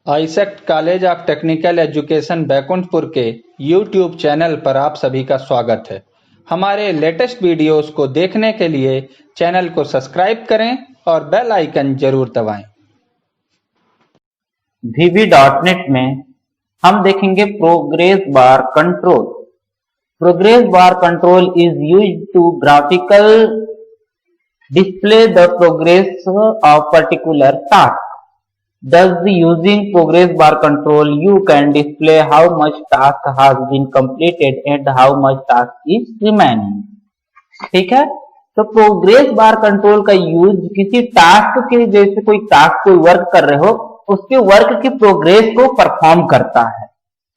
AISECT college of technical education Baikunthpur के YouTube channel पर आप सभी का स्वागत है। हमारे लेटेस्ट वीडियोस को देखने के लिए चैनल को सब्सक्राइब करें और बेल आइकन जरूर दबाएं। VB.NET में हम देखेंगे progress bar control. Progress bar control is used to graphical display the progress of particular task. Thus, using progress bar control, you can display how much task has been completed and how much task is remaining. ठीक है, तो progress bar control का use किसी task के, जैसे कोई task कोई work कर रहे हो, उसके वर्क की प्रोग्रेस को परफॉर्म करता है।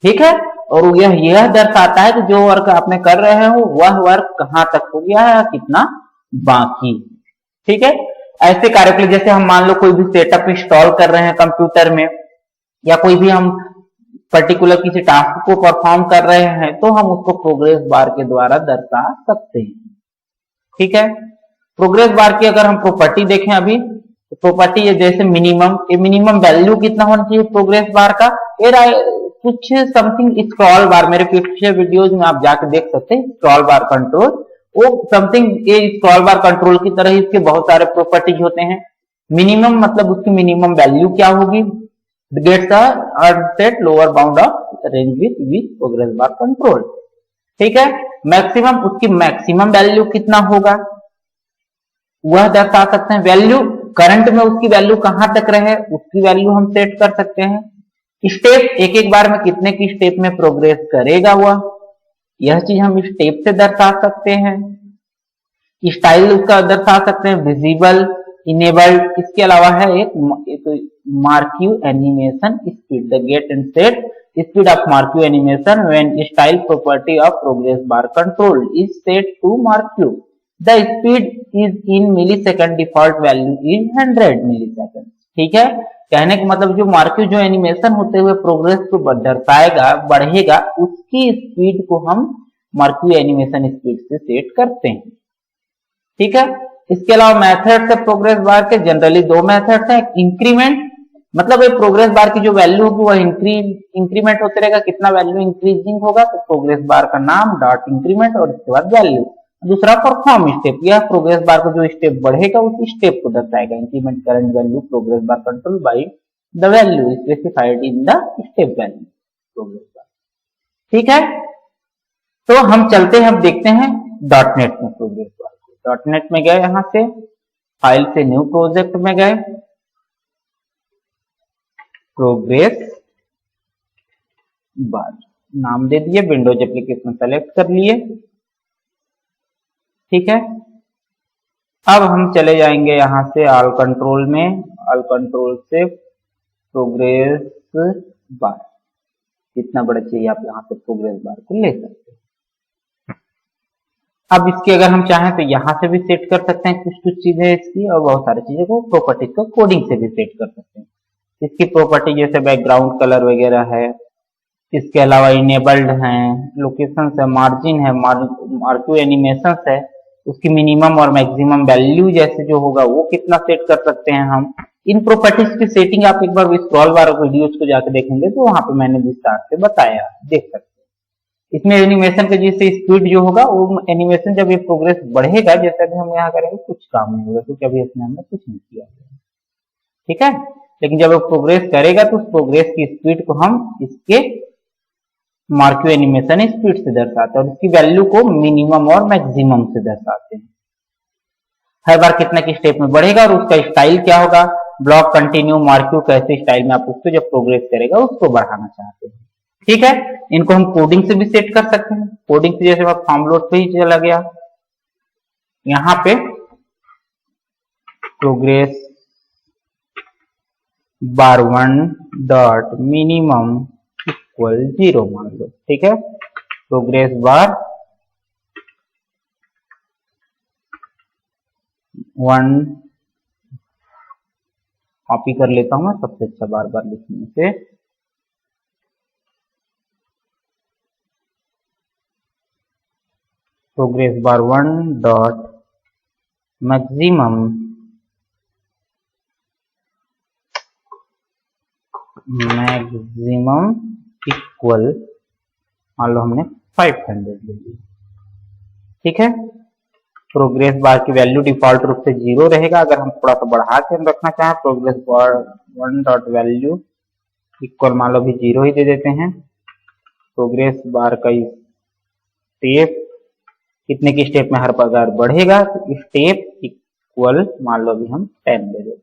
ठीक है, और यह दर्शाता है कि जो वर्क आपने कर रहे हो वह वर्क कहां तक हो गया है, कितना बाकी। ठीक है, ऐसे कार्य के लिए जैसे हम मान लो कोई भी सेटअप इंस्टॉल कर रहे हैं कंप्यूटर में, या कोई भी हम पर्टिकुलर किसी टास्क को परफॉर्म कर रहे हैं, तो हम उसको प्रोग्रेस बार के द्वारा दर्शा सकते हैं। ठीक है, प्रोग्रेस बार की अगर हम प्रॉपर्टी देखें अभी, तो प्रॉपर्टी ये जैसे मिनिमम वैल्यू कितना होना चाहिए प्रोग्रेस बार का, कुछ समथिंग स्क्रॉल बार, मेरे पिछले वीडियोज में आप जाके देख सकते हैं स्क्रॉल बार कंट्रोल, वो समथिंग ये स्क्रॉल बार कंट्रोल की तरह इसके बहुत सारे प्रॉपर्टीज होते हैं। मिनिमम मतलब उसकी मिनिमम वैल्यू क्या होगी, gets set lower bound of range with progress bar control. ठीक है, मैक्सिमम उसकी मैक्सिमम वैल्यू कितना होगा वह दर्शा सकते हैं। वैल्यू करंट में उसकी वैल्यू कहां तक रहे उसकी वैल्यू हम सेट कर सकते हैं। स्टेप एक एक बार में कितने की स्टेप में प्रोग्रेस करेगा वह, यह चीज हम स्टेप से दर्शा सकते हैं। स्टाइल उसका दर्शा सकते हैं, विजिबल, इनेबल्ड। इसके अलावा है एक marquee animation speed, the get and set speed of marquee animation when style property of progress bar control is set to marquee, the speed is in millisecond, default value is 100 millisecond. ठीक है, कहने का मतलब जो marquee जो animation होते हुए progress को दर्शाएगा, बढ़ेगा, उसकी स्पीड को हम मार्क्यू एनिमेशन स्पीड से सेट करते हैं। ठीक है, इसके अलावा मेथड्स है प्रोग्रेस बार के, जनरली दो मेथड्स हैं। इंक्रीमेंट मतलब ये प्रोग्रेस बार की जो वैल्यू होगी वह इंक्रीमेंट होते रहेगा, कितना वैल्यू इंक्रीजिंग होगा, तो प्रोग्रेस बार का नाम डॉट इंक्रीमेंट और इसके बाद वैल्यू। दूसरा परफॉर्म स्टेप, यह प्रोग्रेस बार को जो स्टेप बढ़ेगा उस स्टेप को दर्शाएगा। Increment current value progress bar control by the value specified in the step value progress bar. ठीक है, तो हम चलते हैं, अब देखते हैं डॉटनेट में प्रोग्रेस बार को। डॉटनेट में गए, यहां से फाइल से न्यू प्रोजेक्ट में गए, प्रोग्रेस बार नाम दे दिए, विंडोज एप्लीकेशन सेलेक्ट कर लिए। ठीक है, अब हम चले जाएंगे यहां से ऑल कंट्रोल में, ऑल कंट्रोल से प्रोग्रेस बार कितना बड़ा चाहिए आप यहां से प्रोग्रेस बार को ले सकते हैं। अब इसकी अगर हम चाहें तो यहां से भी सेट कर सकते हैं कुछ चीजें इसकी, और बहुत सारी चीजों को प्रॉपर्टीज को कोडिंग से भी सेट कर सकते हैं। इसकी प्रॉपर्टी जैसे बैकग्राउंड कलर वगैरह है, इसके अलावा इनेबल्ड है, लोकेशन है, मार्जिन है, मार्क्यू एनिमेशन है, उसकी मिनिमम और मैक्सिमम वैल्यू जैसे जो होगा वो कितना सेट कर सकते हैं हम। इन प्रॉपर्टीज की सेटिंग आप एक बार स्क्रॉल बार वीडियोस को जाकर देखेंगे तो वहां पे मैंने विस्तार से बताया, देख सकते हैं। इसमें एनिमेशन के जैसे स्पीड जो होगा वो एनिमेशन जब ये प्रोग्रेस बढ़ेगा, जैसा कि हम यहाँ करेंगे कुछ काम नहीं होगा क्योंकि अभी इसमें हमने कुछ नहीं किया। ठीक है, लेकिन जब वो प्रोग्रेस करेगा तो उस प्रोग्रेस की स्पीड को हम इसके मार्क्यू एनिमेशन स्पीड से दर्शाते हैं और इसकी वैल्यू को मिनिमम और मैक्सिमम से दर्शाते हैं। हर बार कितना की स्टेप में बढ़ेगा और उसका स्टाइल क्या होगा, ब्लॉक, कंटिन्यू, मार्क्यू, कैसे स्टाइल में आप उसको जब प्रोग्रेस करेगा उसको बढ़ाना चाहते हैं। ठीक है, इनको हम कोडिंग से भी सेट कर सकते हैं। कोडिंग से जैसे फॉर्म लोड पे ही चला गया, यहां पे progress bar 1 dot minimum equal 0 मान लो। ठीक है, प्रोग्रेस बार 1 कॉपी कर लेता हूं मैं, सबसे अच्छा बार बार लिखने से। Progress bar 1 dot maximum maximum equal, मान लो हमने 500 ले लिया, ठीक है। प्रोग्रेस बार की वैल्यू डिफॉल्ट रूप से 0 रहेगा। अगर हम थोड़ा सा बढ़ा के रखना चाहें progress bar 1 dot value equal, मान लो भी 0 ही दे देते हैं। प्रोग्रेस बार का स्टेप कितने की स्टेप में हर बार बढ़ेगा, तो स्टेप इक्वल मान लो अभी हम 10 दे देते हैं।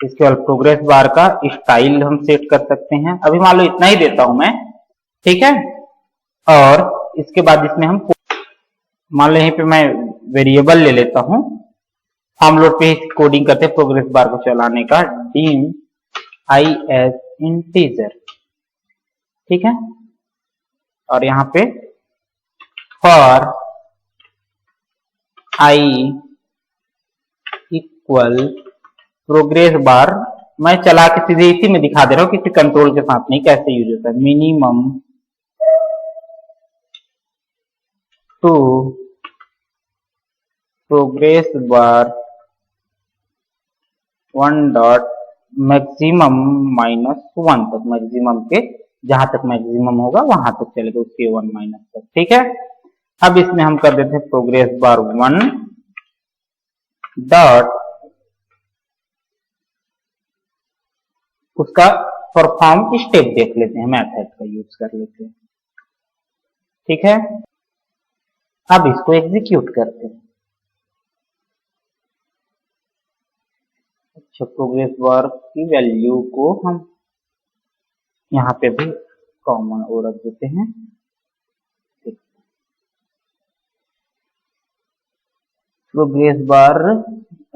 इसके बाद प्रोग्रेस बार का स्टाइल हम सेट कर सकते हैं। अभी मान लो इतना ही देता हूं मैं, ठीक है। और इसके बाद इसमें हम मान लो यहीं पे मैं वेरिएबल ले लेता हूं, फॉर्म लोड पे कोडिंग करते हैं प्रोग्रेस बार को चलाने का, dim I as integer, ठीक है। और यहां पे for I equal progress bar, मैं चला के सीधे इसी में दिखा दे रहा हूं, किसी कंट्रोल के साथ नहीं, कैसे यूज होता है। Minimum to progress bar 1 dot maximum -1 तक, मैक्सिमम के जहां तक मैक्सिमम होगा वहां तक चलेगा, उसके 1 माइनस तक, ठीक है। अब इसमें हम कर देते हैं प्रोग्रेस बार 1 डॉट उसका परफॉर्म स्टेप देख लेते हैं, मेथड का यूज कर लेते हैं, ठीक है। अब इसको एग्जीक्यूट करते हैं। अच्छा, प्रोग्रेस बार की वैल्यू को हम यहाँ पे भी कॉमन और रख देते हैं। प्रोग्रेस बार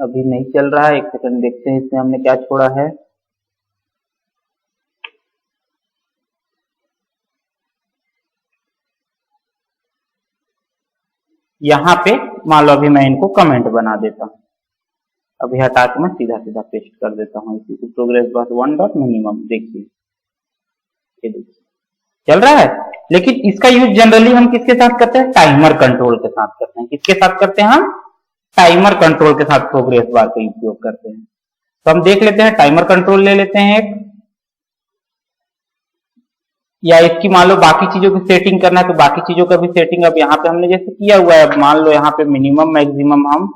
अभी नहीं चल रहा है, एक सेकंड देखते हैं इसमें हमने क्या छोड़ा है। यहाँ पे मान लो अभी मैं इनको कमेंट बना देता हूँ, अभी हटा के मैं सीधा सीधा पेस्ट कर देता हूँ इसी को। प्रोग्रेस बार 1 डॉट मिनिमम, देखिए ये देखिए चल रहा है। लेकिन इसका यूज जनरली हम किसके साथ करते हैं, टाइमर कंट्रोल के साथ करते हैं। किसके साथ करते हैं हम, टाइमर कंट्रोल के साथ प्रोग्रेस बार का उपयोग करते हैं। तो हम देख लेते हैं, टाइमर कंट्रोल ले लेते हैं एक, या इसकी मान लो बाकी चीजों की सेटिंग करना है तो बाकी चीजों का भी सेटिंग अब यहाँ पे हमने जैसे किया हुआ है। मान लो यहाँ पे मिनिमम मैक्सिमम हम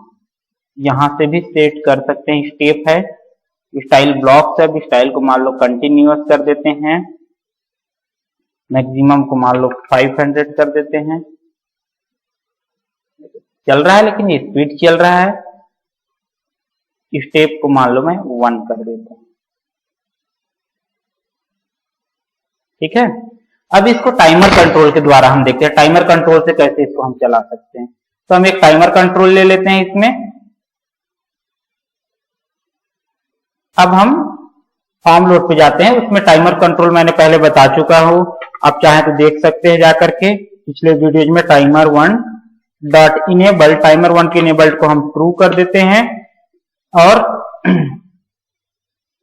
यहाँ से भी सेट कर सकते हैं। स्टेप है, स्टाइल ब्लॉक्स है, स्टाइल को मान लो कंटिन्यूअस कर देते हैं, मैक्सिमम को मान लो 500 कर देते हैं। चल रहा है लेकिन ये स्पीड चल रहा है। स्टेप को मान लो मैं 1 कर देता हूं, ठीक है। अब इसको टाइमर कंट्रोल के द्वारा हम देखते हैं, टाइमर कंट्रोल से कैसे इसको हम चला सकते हैं। तो हम एक टाइमर कंट्रोल ले लेते हैं इसमें। अब हम फॉर्म लोड पे जाते हैं, उसमें टाइमर कंट्रोल मैंने पहले बता चुका हूं, आप चाहें तो देख सकते हैं जाकर के पिछले वीडियोज में। टाइमर 1 डॉट इनेबल, टाइमर 1 के इनेबल्ड को हम ट्रू कर देते हैं और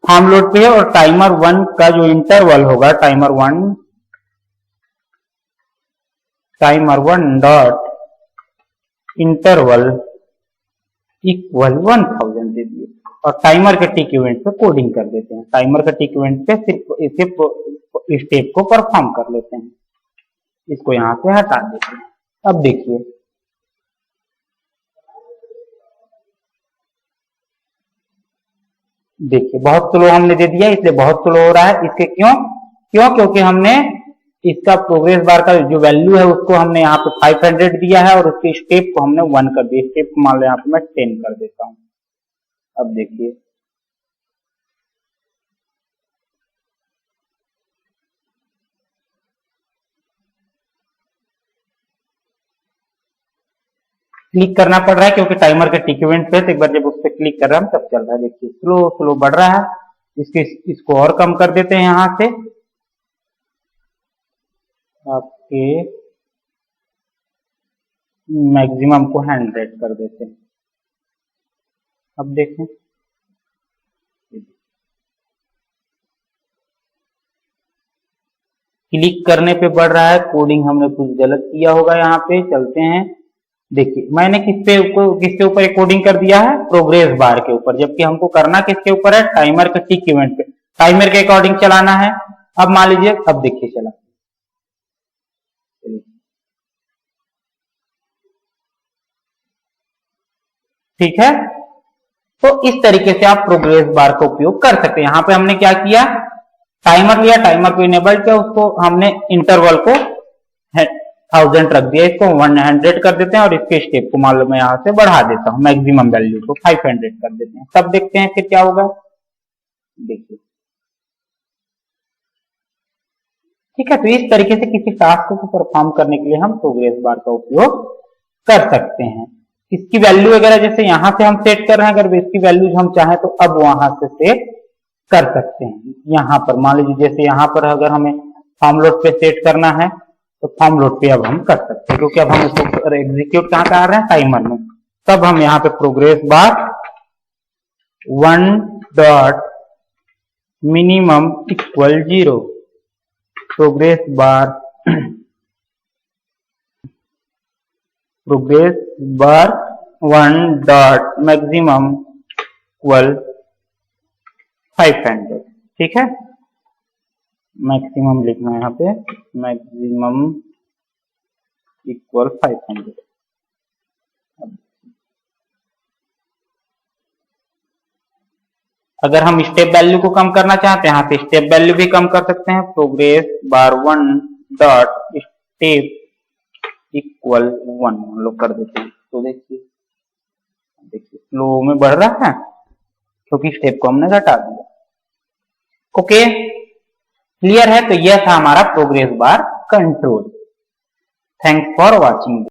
फॉर्म लोड पे है। और टाइमर 1 का जो इंटरवल होगा, टाइमर 1 डॉट इंटरवल इक्वल 1000 दे दिए और टाइमर के टिक इवेंट पे कोडिंग कर देते हैं। टाइमर के टिक इवेंट पे सिर्फ इसे स्टेप को परफॉर्म कर लेते हैं। इसको यहां से हटा देते हैं। अब देखिए बहुत स्लो हमने दे दिया, इसलिए बहुत स्लो हो रहा है। इसके क्योंकि हमने इसका प्रोग्रेस बार का जो वैल्यू है उसको हमने यहाँ पे 500 दिया है और उसके स्टेप को हमने 1 कर दिया। स्टेप को मान लो यहाँ पे मैं 10 कर देता हूं। अब देखिए क्लिक करना पड़ रहा है क्योंकि टाइमर के टिक इवेंट पे, तो एक बार जब उस पर क्लिक कर रहा है तब चल रहा है। देखिए स्लो बढ़ रहा है। इसको और कम कर देते हैं यहां से, आपके मैक्सिमम को 100 कर देते हैं। अब देखें क्लिक करने पे बढ़ रहा है। कोडिंग हमने कुछ गलत किया होगा, यहाँ पे चलते हैं। देखिए मैंने किसके ऊपर कोडिंग कर दिया है, प्रोग्रेस बार के ऊपर, जबकि हमको करना किसके ऊपर है, टाइमर के टिक इवेंट पे। टाइमर के अकॉर्डिंग चलाना है। अब मान लीजिए, अब देखिए चला, ठीक है। तो इस तरीके से आप प्रोग्रेस बार का उपयोग कर सकते हैं। यहां पे हमने क्या किया, टाइमर लिया, टाइमर को इनेबल किया, उसको हमने इंटरवल को 1000 रख दिया, इसको 100 कर देते हैं और इसके स्टेप को मान लो मैं यहां से बढ़ा देता हूं, मैक्सिमम वैल्यू को 500 कर देते हैं। तब देखते हैं फिर क्या होगा, देखिए, ठीक है। तो इस तरीके से किसी टास्क को परफॉर्म करने के लिए हम प्रोग्रेस बार का उपयोग कर सकते हैं। इसकी वैल्यू वगैरह जैसे यहां से हम सेट कर रहे हैं, अगर इसकी वैल्यू हम चाहें तो अब वहां से सेट कर सकते हैं। यहां पर मान लीजिए, जैसे यहां पर अगर हमें फॉर्म लोड पे सेट करना है तो फॉर्म लोड पे अब हम कर सकते हैं, क्योंकि अब हम इसको एग्जीक्यूट कहां कर रहे हैं, टाइमर में। तब हम यहां पे progress bar 1 dot minimum equal 0, progress bar 1 dot maximum equal 500, ठीक है। मैक्सिमम लिखना है यहाँ पे, मैक्सिमम इक्वल 500। अगर हम स्टेप वैल्यू को कम करना चाहते हैं, यहाँ पे स्टेप वैल्यू भी कम कर सकते हैं, progress bar 1 dot step equal 1 हम लोग कर देते हैं। तो देखिए स्लो में बढ़ रहा है क्योंकि स्टेप को हमने घटा दिया। ओके, क्लियर है। तो यह था हमारा progress bar control. Thanks for watching.